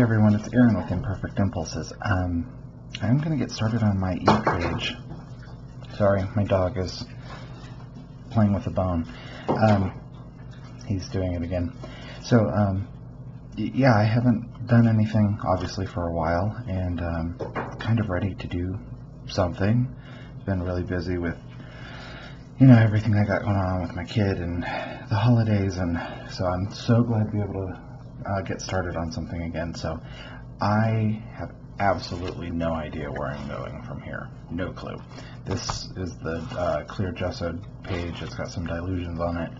everyone, it's Aaron with Imperfect Impulses. I'm going to get started on my e-page. Sorry, my dog is playing with a bone. He's doing it again. So, yeah, I haven't done anything, obviously, for a while, and kind of ready to do something. Been really busy with, everything I got going on with my kid and the holidays, and so I'm so glad to be able to get started on something again. So I have absolutely no idea where I'm going from here. No clue. This is the clear gessoed page. It's got some dilutions on it.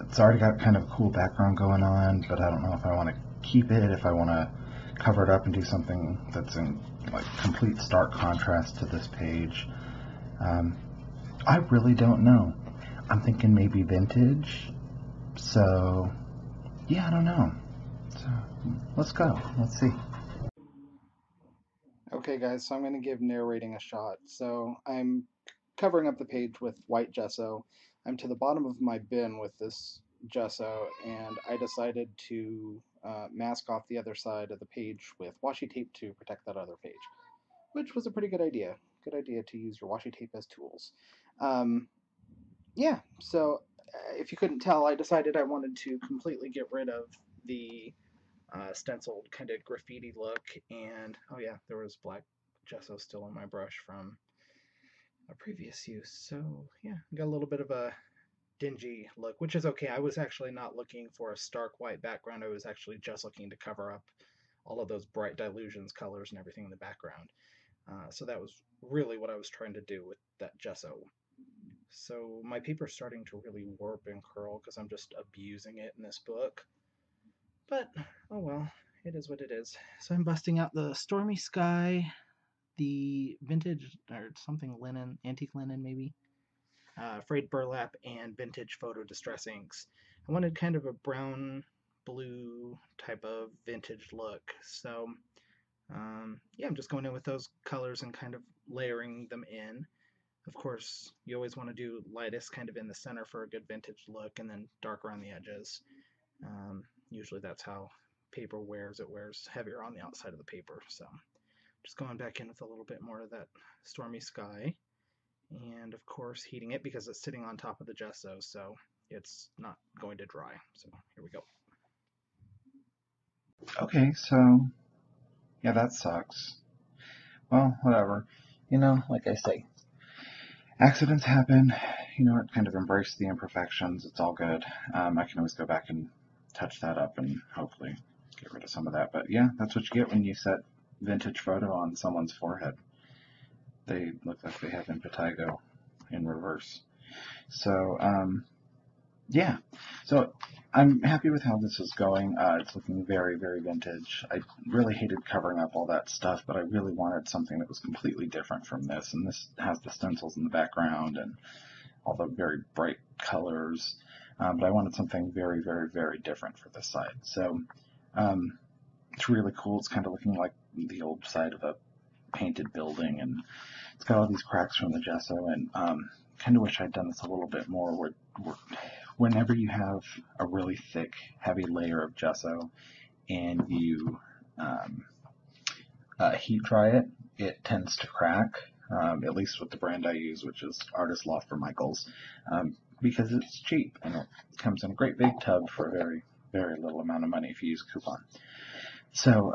It's already got kind of a cool background going on, but I don't know if I want to keep it, if I want to cover it up and do something that's in like complete stark contrast to this page. I really don't know. I'm thinking maybe vintage. So yeah, I don't know. So let's go. Let's see. Okay guys, so I'm going to give narrating a shot. So I'm covering up the page with white gesso. I'm to the bottom of my bin with this gesso, and I decided to mask off the other side of the page with washi tape to protect that other page, which was a pretty good idea. Good idea to use your washi tape as tools. Yeah, so if you couldn't tell, I decided I wanted to completely get rid of the stenciled kind of graffiti look, and oh yeah, there was black gesso still on my brush from a previous use. So yeah, got a little bit of a dingy look, which is okay. I was actually not looking for a stark white background. I was actually just looking to cover up all of those bright dilutions, colors, and everything in the background. So that was really what I was trying to do with that gesso. So my paper's starting to really warp and curl because I'm just abusing it in this book. But, oh well, it is what it is. So I'm busting out the Stormy Sky, the vintage, or something linen, antique linen maybe, frayed burlap, and vintage photo distress inks. I wanted kind of a brown, blue type of vintage look. So, yeah, I'm just going in with those colors and kind of layering them in. Of course, you always want to do lightest kind of in the center for a good vintage look, and then dark around the edges. Usually that's how paper wears. It wears heavier on the outside of the paper. So just going back in with a little bit more of that Stormy Sky, and of course heating it because it's sitting on top of the gesso, so it's not going to dry. So here we go. Okay, so yeah, that sucks. Well, whatever. Like I say, accidents happen. Kind of embrace the imperfections. It's all good. I can always go back and touch that up and hopefully get rid of some of that. But yeah, that's what you get when you set vintage photo on someone's forehead. They look like they have impetigo in reverse. So, yeah. So I'm happy with how this is going. It's looking very, very vintage. I really hated covering up all that stuff, but I really wanted something that was completely different from this. And this has the stencils in the background and all the very bright colors. But I wanted something very, very, very different for this side. So it's really cool. It's kind of looking like the old side of a painted building, and it's got all these cracks from the gesso, and kind of wish I'd done this a little bit more. Whenever you have a really thick, heavy layer of gesso and you heat dry it, it tends to crack, at least with the brand I use, which is Artist Loft for Michaels, because it's cheap and it comes in a great big tub for a very, very little amount of money if you use a coupon. So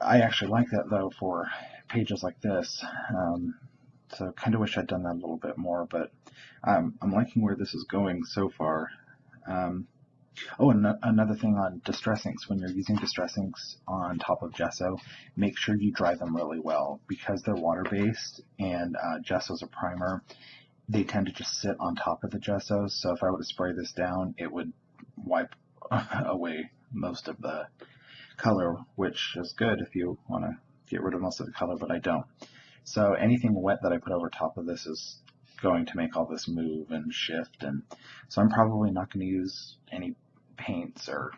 I actually like that though for pages like this. So kind of wish I'd done that a little bit more, but I'm liking where this is going so far. Oh, and another thing on distress inks, when you're using distress inks on top of gesso, make sure you dry them really well, because they're water-based and gesso's a primer. They tend to just sit on top of the gesso, so if I were to spray this down, it would wipe away most of the color, which is good if you want to get rid of most of the color, but I don't. So anything wet that I put over top of this is going to make all this move and shift, and so I'm probably not going to use any paints or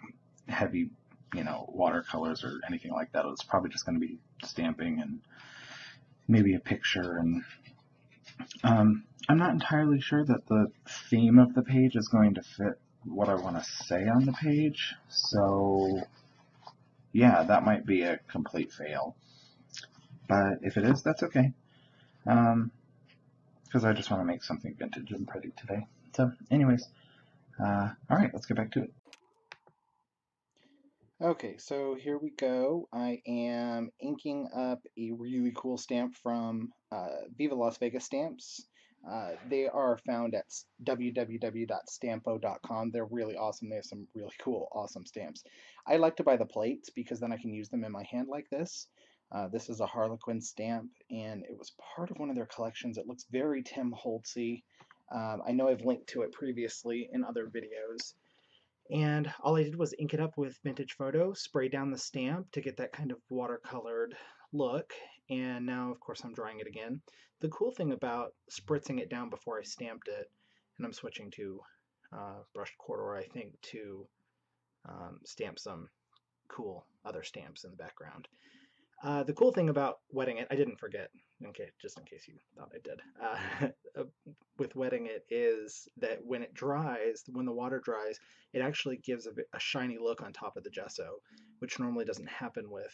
heavy, watercolors or anything like that. It's probably just going to be stamping and maybe a picture, and I'm not entirely sure that the theme of the page is going to fit what I want to say on the page, so yeah, that might be a complete fail. But if it is, that's okay. Because I just want to make something vintage and pretty today. So, anyways, all right, let's get back to it. Okay, so here we go. I am inking up a really cool stamp from Viva Las Vegas Stamps. They are found at www.stampo.com. They're really awesome. They have some really cool, awesome stamps. I like to buy the plates because then I can use them in my hand like this. This is a Harlequin stamp, and it was part of one of their collections. It looks very Tim Holtzy. I know I've linked to it previously in other videos. And all I did was ink it up with vintage photo, spray down the stamp to get that kind of watercolored look. And now, of course, I'm drying it again. The cool thing about spritzing it down before I stamped it, and I'm switching to brushed corduroy, I think, to stamp some cool other stamps in the background. The cool thing about wetting it, I didn't forget, okay, just in case you thought I did, with wetting it is that when it dries, when the water dries, it actually gives a shiny look on top of the gesso, which normally doesn't happen with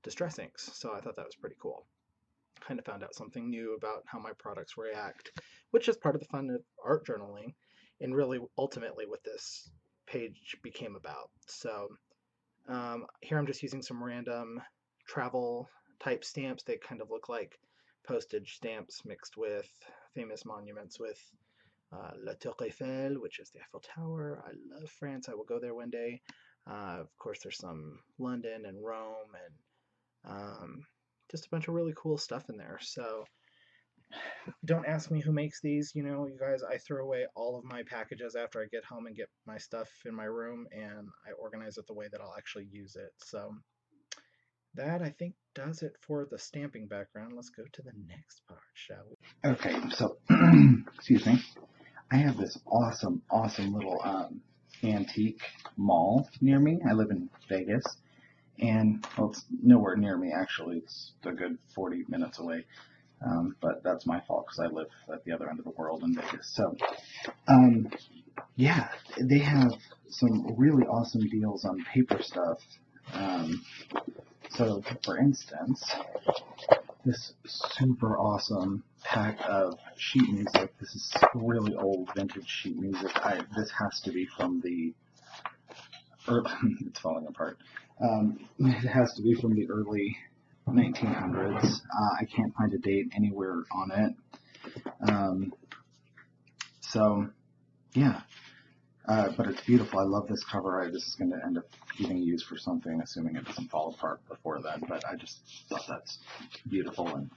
distress inks. So I thought that was pretty cool. Kind of found out something new about how my products react, which is part of the fun of art journaling, and really ultimately what this page became about. So here I'm just using some random travel type stamps. They kind of look like postage stamps mixed with famous monuments with La Tour Eiffel, which is the Eiffel Tower. I love France. I will go there one day. Of course, there's some London and Rome and just a bunch of really cool stuff in there. So don't ask me who makes these. You know, you guys, I throw away all of my packages after I get home and get my stuff in my room, and I organize it the way that I'll actually use it. So that, I think, does it for the stamping background. Let's go to the next part, shall we? Okay, so, excuse me. I have this awesome, awesome little antique mall near me. I live in Vegas, and, well, it's nowhere near me, actually. It's a good 40 minutes away. But that's my fault because I live at the other end of the world in Vegas. So, yeah, they have some really awesome deals on paper stuff. So, for instance, this super awesome pack of sheet music. This is really old vintage sheet music. This has to be from the it's falling apart. It has to be from the early 1900s. I can't find a date anywhere on it. So, yeah. But it's beautiful. I love this cover. This is going to end up getting used for something, assuming it doesn't fall apart before then. But I just thought that's beautiful. And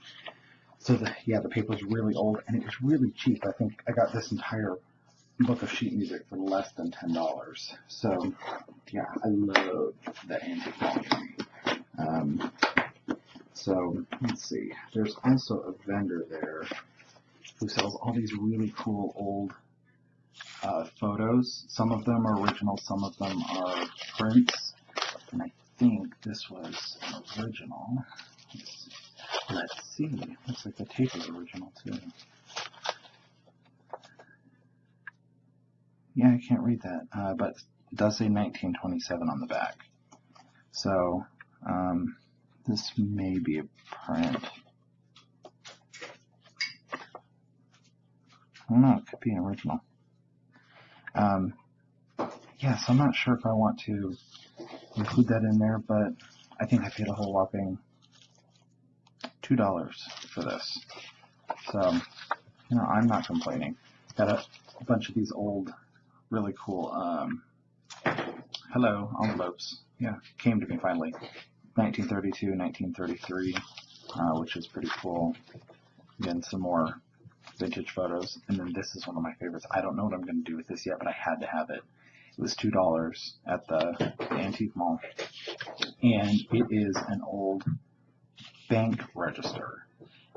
so, the paper's really old, and it was really cheap. I think I got this entire book of sheet music for less than $10. So, yeah, I love that antique volume. So, let's see. There's also a vendor there who sells all these really cool old photos. Some of them are original, some of them are prints. And I think this was an original. Let's see. Looks like the tape is original too. Yeah, I can't read that, but it does say 1927 on the back. So, this may be a print. I don't know, it could be an original. Yeah, so I'm not sure if I want to include that in there, but I think I paid a whole whopping $2 for this. So, I'm not complaining. Got a bunch of these old, really cool, hello, envelopes. Yeah, came to me finally. 1932, 1933, which is pretty cool. Again, some more vintage photos. And then this is one of my favorites. I don't know what I'm going to do with this yet, but I had to have it. It was $2 at the antique mall. And it is an old bank register.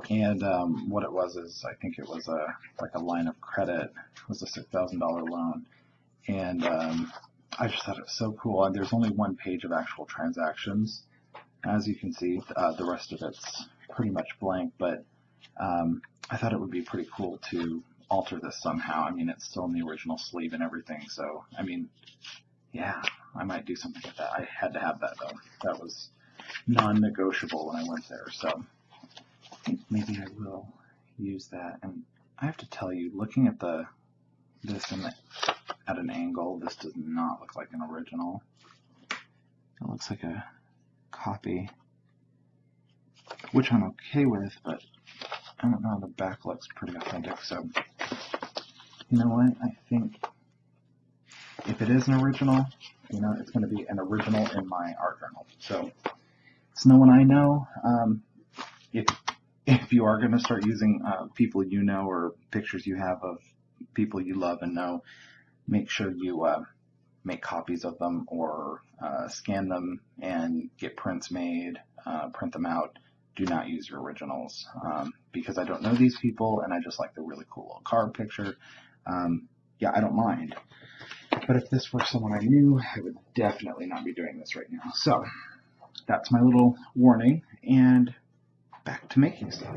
And what it was is, I think it was a line of credit. It was a $6,000 loan. And I just thought it was so cool. And there's only one page of actual transactions. As you can see, the rest of it's pretty much blank, but I thought it would be pretty cool to alter this somehow. I mean, it's still in the original sleeve and everything, so, I mean, yeah, I might do something with that. I had to have that though. That was non-negotiable when I went there. So I think maybe I will use that. And I have to tell you, looking at this at an angle, this does not look like an original. It looks like a copy, which I'm okay with, but I don't know, the back looks pretty authentic. So you know what? I think if it is an original, it's going to be an original in my art journal. So it's no one I know. If you are going to start using people you know or pictures you have of people you love and know, make sure you make copies of them or scan them and get prints made, print them out. Do not use your originals because I don't know these people and I just like the really cool little card picture. Yeah, I don't mind. But if this were someone I knew, I would definitely not be doing this right now. So that's my little warning, and back to making stuff.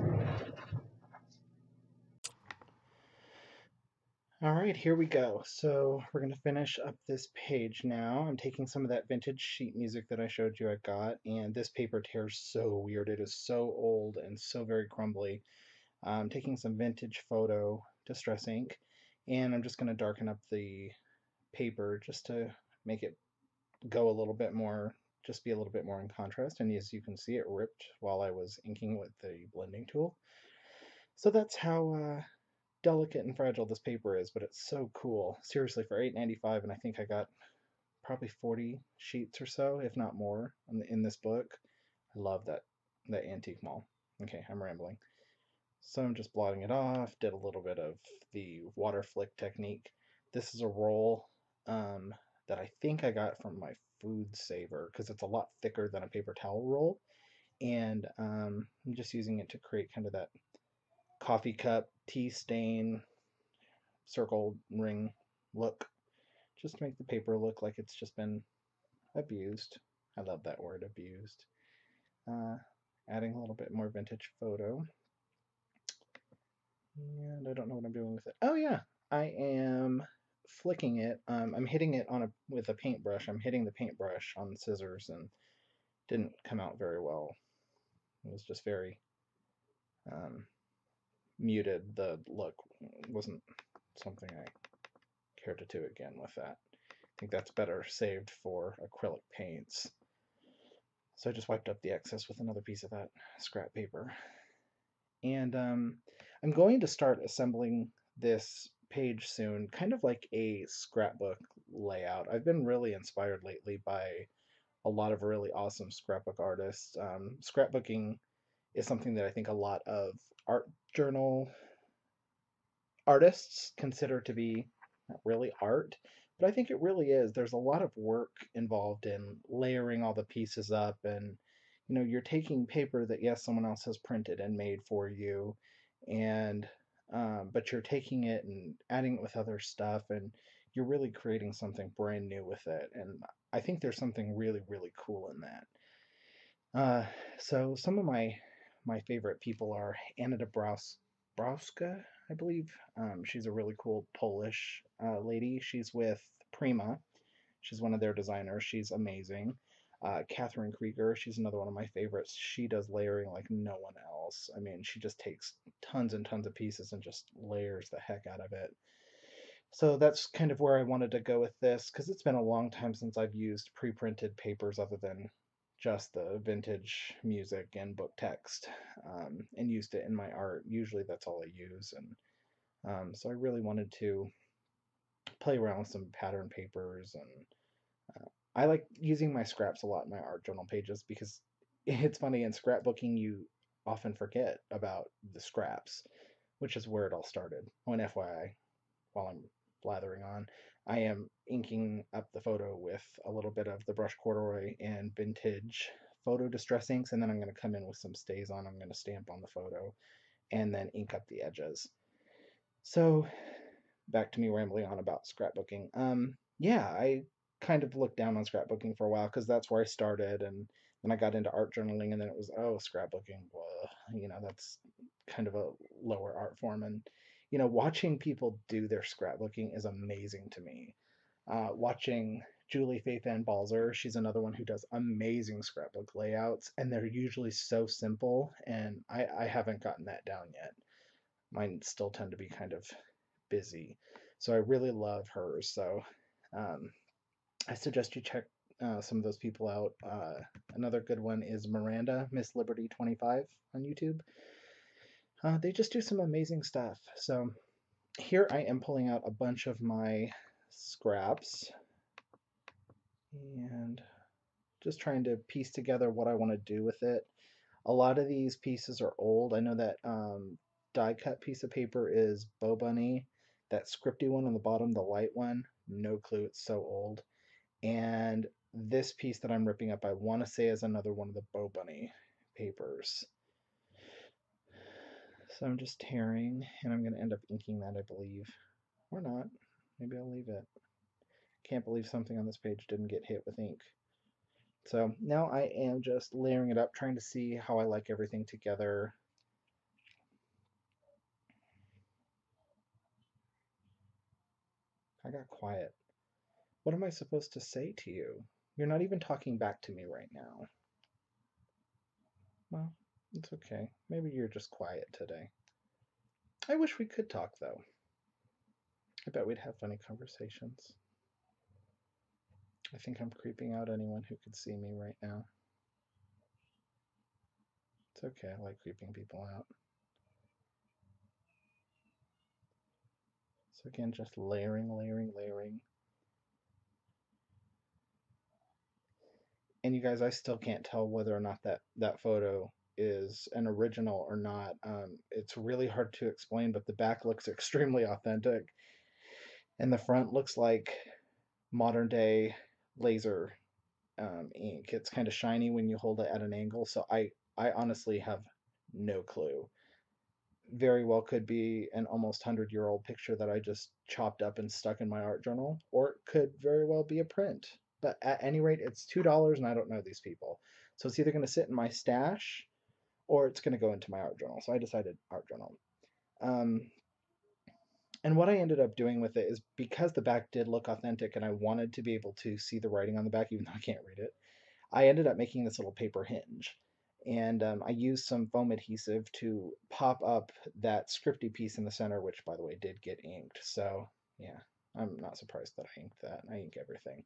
All right, here we go. So we're going to finish up this page now. I'm taking some of that vintage sheet music that I showed you I got, and this paper tears so weird. It is so old and so very crumbly. I'm taking some vintage photo distress ink, and I'm just going to darken up the paper just to make it go a little bit more, just be a little bit more in contrast. And as you can see, it ripped while I was inking with the blending tool. So that's how delicate and fragile this paper is, but it's so cool. Seriously, for $8.95, and I think I got probably 40 sheets or so, if not more, in this book. I love that antique mall. Okay, I'm rambling. So I'm just blotting it off, did a little bit of the water flick technique. This is a roll that I think I got from my food saver because it's a lot thicker than a paper towel roll. And I'm just using it to create kind of that coffee cup, tea stain, circle ring look, just to make the paper look like it's just been abused. I love that word, abused. Adding a little bit more vintage photo. And I don't know what I'm doing with it. Oh yeah, I am flicking it. I'm hitting it with a paintbrush. I'm hitting the paintbrush on the scissors and didn't come out very well. It was just very muted. The look wasn't something I cared to do again with that. I think that's better saved for acrylic paints. So I just wiped up the excess with another piece of that scrap paper. And I'm going to start assembling this page soon, kind of like a scrapbook layout. I've been really inspired lately by a lot of really awesome scrapbook artists. Scrapbooking is something that I think a lot of art journal artists consider to be not really art, but I think it really is. There's a lot of work involved in layering all the pieces up, and you're taking paper that yes, someone else has printed and made for you, and but you're taking it and adding it with other stuff, and you're really creating something brand new with it. And I think there's something really, really cool in that. So some of my favorite people are Anna Dabrowska, I believe. She's a really cool Polish lady. She's with Prima. She's one of their designers. She's amazing. Catherine Krieger, she's another one of my favorites. She does layering like no one else. I mean, she just takes tons and tons of pieces and just layers the heck out of it. So that's kind of where I wanted to go with this because it's been a long time since I've used pre-printed papers other than just the vintage music and book text and used it in my art. Usually that's all I use. And so I really wanted to play around with some pattern papers. And I like using my scraps a lot in my art journal pages because it's funny, in scrapbooking, you often forget about the scraps, which is where it all started. Oh, and FYI, while I'm blathering on, I am inking up the photo with a little bit of the brush corduroy and vintage photo distress inks, and then I'm going to come in with some stays on. I'm going to stamp on the photo and then ink up the edges. So back to me rambling on about scrapbooking. Yeah, I kind of looked down on scrapbooking for a while because that's where I started, and then I got into art journaling, and then it was scrapbooking. Well, that's kind of a lower art form, and watching people do their scrapbooking is amazing to me. Watching Julie Faith Ann Balzer. She's another one who does amazing scrapbook layouts, and they're usually so simple, and I haven't gotten that down yet. Mine still tend to be kind of busy. So I really love hers. So um, I suggest you check some of those people out. Another good one is Miranda, Miss Liberty 25 on YouTube. They just do some amazing stuff. So here I am pulling out a bunch of my scraps and just trying to piece together what I want to do with it. A lot of these pieces are old. I know that die cut piece of paper is Bow Bunny. That scripty one on the bottom, the light one, no clue, it's so old. And this piece that I'm ripping up, I want to say is another one of the Bow Bunny papers. So I'm just tearing, and I'm going to end up inking that, I believe. Or not. Maybe I'll leave it. Can't believe something on this page didn't get hit with ink. So now I am just layering it up, trying to see how I like everything together. I got quiet. What am I supposed to say to you? You're not even talking back to me right now. Well, it's okay. Maybe you're just quiet today. I wish we could talk, though. I bet we'd have funny conversations. I think I'm creeping out anyone who could see me right now. It's okay, I like creeping people out. So again, just layering, layering, layering. And you guys, I still can't tell whether or not that photo is an original or not. It's really hard to explain, but the back looks extremely authentic. And the front looks like modern day laser ink. It's kind of shiny when you hold it at an angle, so I honestly have no clue. Very well could be an almost 100-year-old picture that I just chopped up and stuck in my art journal, or it could very well be a print. But at any rate, it's $2 and I don't know these people. So it's either going to sit in my stash or it's going to go into my art journal. So I decided art journal. And what I ended up doing with it is, because the back did look authentic and I wanted to be able to see the writing on the back, even though I can't read it, I ended up making this little paper hinge. And I used some foam adhesive to pop up that scripty piece in the center, which, by the way, did get inked. So, yeah, I'm not surprised that I inked that. I ink everything.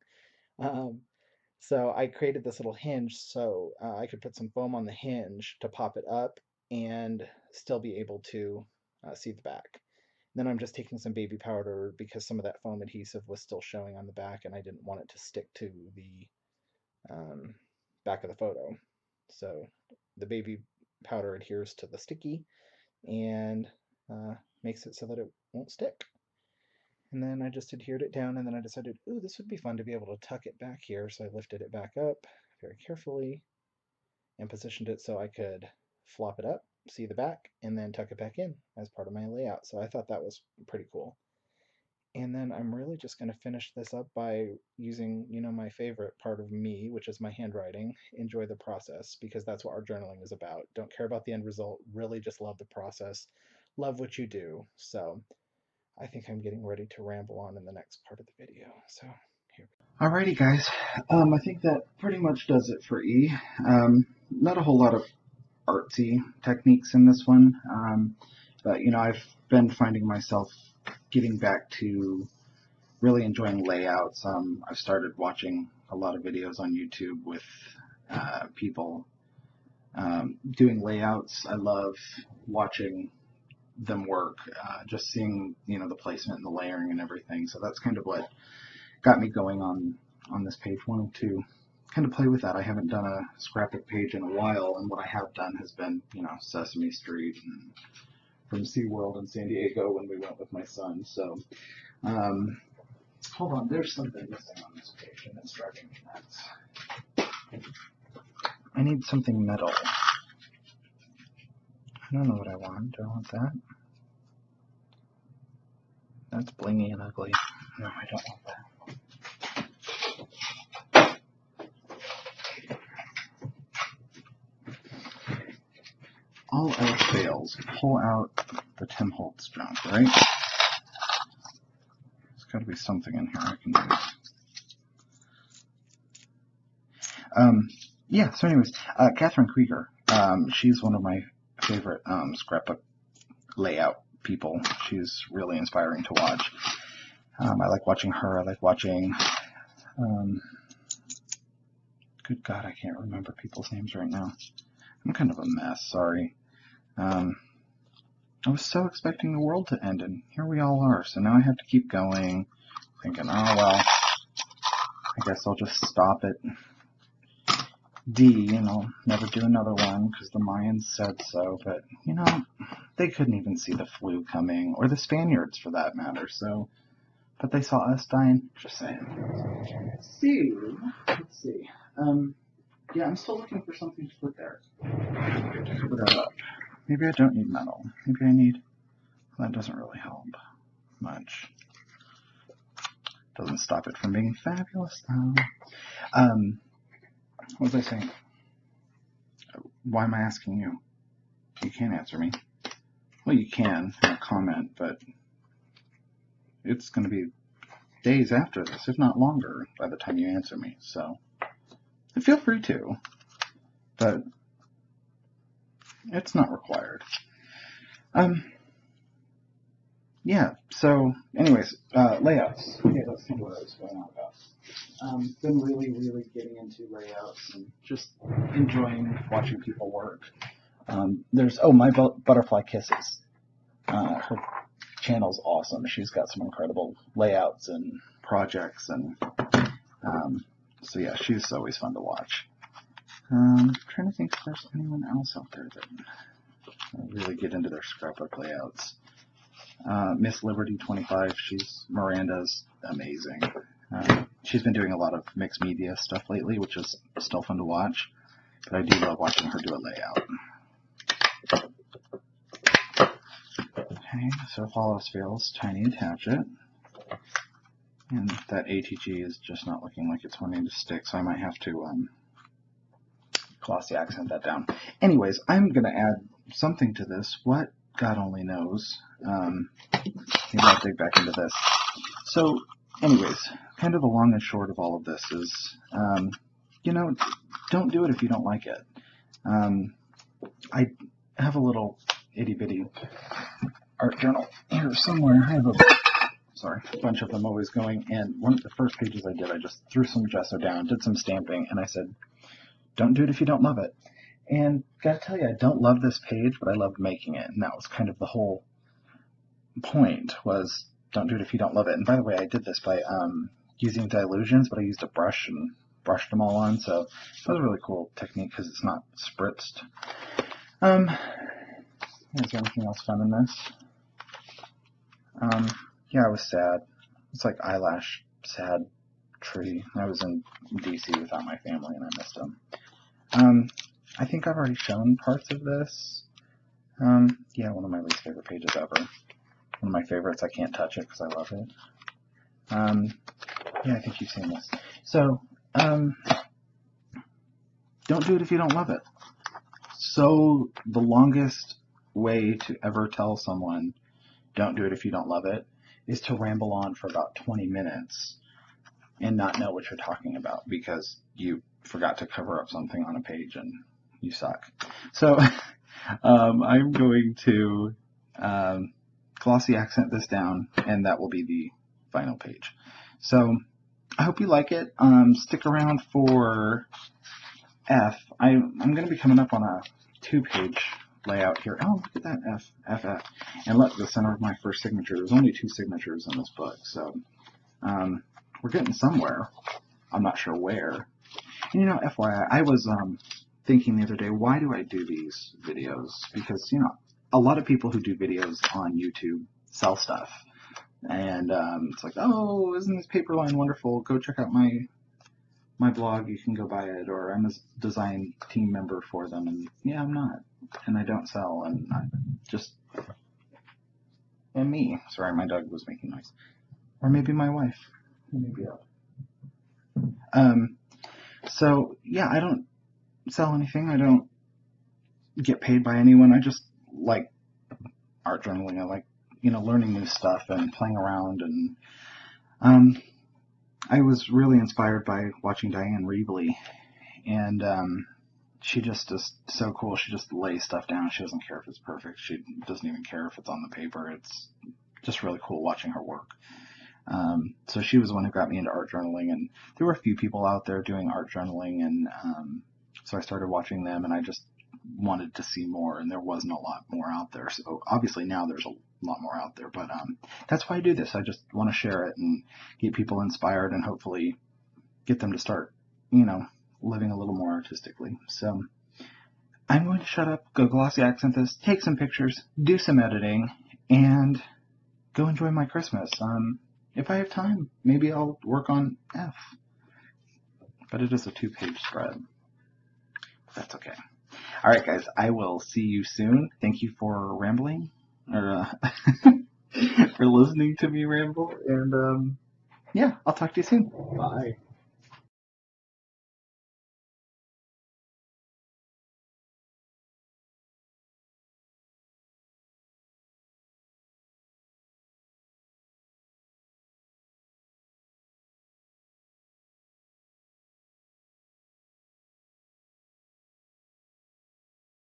So I created this little hinge so I could put some foam on the hinge to pop it up and still be able to see the back. Then I'm just taking some baby powder because some of that foam adhesive was still showing on the back and I didn't want it to stick to the back of the photo. So the baby powder adheres to the sticky and makes it so that it won't stick. And then I just adhered it down, and then I decided, ooh, this would be fun to be able to tuck it back here. So I lifted it back up very carefully and positioned it so I could flop it up, see the back, and then tuck it back in as part of my layout. So I thought that was pretty cool. And then I'm really just going to finish this up by using, my favorite part of me, which is my handwriting. Enjoy the process, because that's what art journaling is about. Don't care about the end result. Really just love the process. Love what you do. So I think I'm getting ready to ramble on in the next part of the video. So here we go. Alrighty, guys. I think that pretty much does it for E. Not a whole lot of artsy techniques in this one, but I've been finding myself getting back to really enjoying layouts. I've started watching a lot of videos on YouTube with people doing layouts. I love watching them work, just seeing the placement and the layering and everything. So that's kind of what got me going on this page, wanting to kind of play with that. I haven't done a scrapbook page in a while, and what I have done has been Sesame Street and from SeaWorld in San Diego when we went with my son. So hold on, there's something missing on this page and it's driving me nuts. I need something metal. I don't know what I want. Do I want that? That's blingy and ugly. No, I don't want that. All else fails, pull out the Tim Holtz junk, right? There's got to be something in here I can use. Yeah, so anyways, Catherine Krieger, she's one of my favorite scrapbook layout people. She's really inspiring to watch. I like watching her. I like watching, good God, I can't remember people's names right now. I'm kind of a mess, sorry. I was so expecting the world to end, and here we all are. So now I have to keep going, thinking, oh, well, I guess I'll just stop at D, and I'll never do another one because the Mayans said so. But, you know, they couldn't even see the flu coming, or the Spaniards for that matter. So, but they saw us dying. Just saying. Let's see. Yeah, I'm still looking for something to put there. Cover that up. Maybe I don't need metal. Maybe I need. That doesn't really help much. Doesn't stop it from being fabulous, though. What was I saying? Why am I asking you? You can't answer me. Well, you can in a comment, but it's going to be days after this, if not longer, by the time you answer me. So feel free to, but it's not required. Yeah, so anyways, layouts. Okay, let's see what I was going on about. Been really, really getting into layouts and just enjoying watching people work. There's, my Butterfly Kisses. Her channel's awesome. She's got some incredible layouts and projects, and so yeah, she's always fun to watch. I'm trying to think if there's anyone else out there that really get into their scrapbook layouts. Miss Liberty 25, Miranda's amazing. She's been doing a lot of mixed media stuff lately, which is still fun to watch, but I do love watching her do a layout. Okay, so if all else fails, tiny attach it. And that ATG is just not looking like it's wanting to stick, so I might have to glossy accent that down. Anyways, I'm going to add something to this. What? God only knows. Maybe I'll dig back into this. So, anyways, kind of the long and short of all of this is, don't do it if you don't like it. I have a little itty-bitty art journal here somewhere. I have a bunch of them always going, and one of the first pages I did, I just threw some gesso down, did some stamping, and I said, don't do it if you don't love it. And gotta tell you, I don't love this page, but I loved making it, and that was kind of the whole point, was don't do it if you don't love it. And by the way, I did this by using dilutions, but I used a brush and brushed them all on, so that was a really cool technique because it's not spritzed. Is there anything else fun in this? Yeah, I was sad. It's like eyelash sad tree. I was in DC without my family and I missed them. I think I've already shown parts of this. Yeah, one of my least favorite pages ever. One of my favorites, I can't touch it because I love it. Yeah, I think you've seen this. So, don't do it if you don't love it. So, the longest way to ever tell someone, don't do it if you don't love it, is to ramble on for about 20 minutes and not know what you're talking about because you forgot to cover up something on a page and you suck. So I'm going to glossy accent this down, and that will be the final page. So I hope you like it. Stick around for F. I'm going to be coming up on a 2-page layout here. Oh, look at that, F. And look, the center of my first signature. There's only 2 signatures in this book, so we're getting somewhere. I'm not sure where. And, FYI, I was thinking the other day, why do I do these videos? Because, a lot of people who do videos on YouTube sell stuff. And it's like, oh, isn't this Paperline wonderful? Go check out my blog. You can go buy it. Or I'm a design team member for them. And, yeah, I'm not. And I don't sell. And I just am me. Sorry, my dog was making noise. Or maybe my wife. Maybe So, yeah, I don't sell anything. I don't get paid by anyone. I just like art journaling. I like, learning new stuff and playing around. And I was really inspired by watching Diane Reevely. and she just is so cool. She just lays stuff down. She doesn't care if it's perfect. She doesn't even care if it's on the paper. It's just really cool watching her work. So she was the one who got me into art journaling, and there were a few people out there doing art journaling, and so I started watching them, and I just wanted to see more, and there wasn't a lot more out there. So obviously now there's a lot more out there, but that's why I do this. I just want to share it and get people inspired, and hopefully get them to start, living a little more artistically. So I'm going to shut up, go glossy accent this, take some pictures, do some editing, and go enjoy my Christmas. If I have time, maybe I'll work on F. But it is a 2-page spread. That's okay. All right, guys, I will see you soon. Thank you for rambling, or for listening to me ramble. And yeah, I'll talk to you soon. Bye.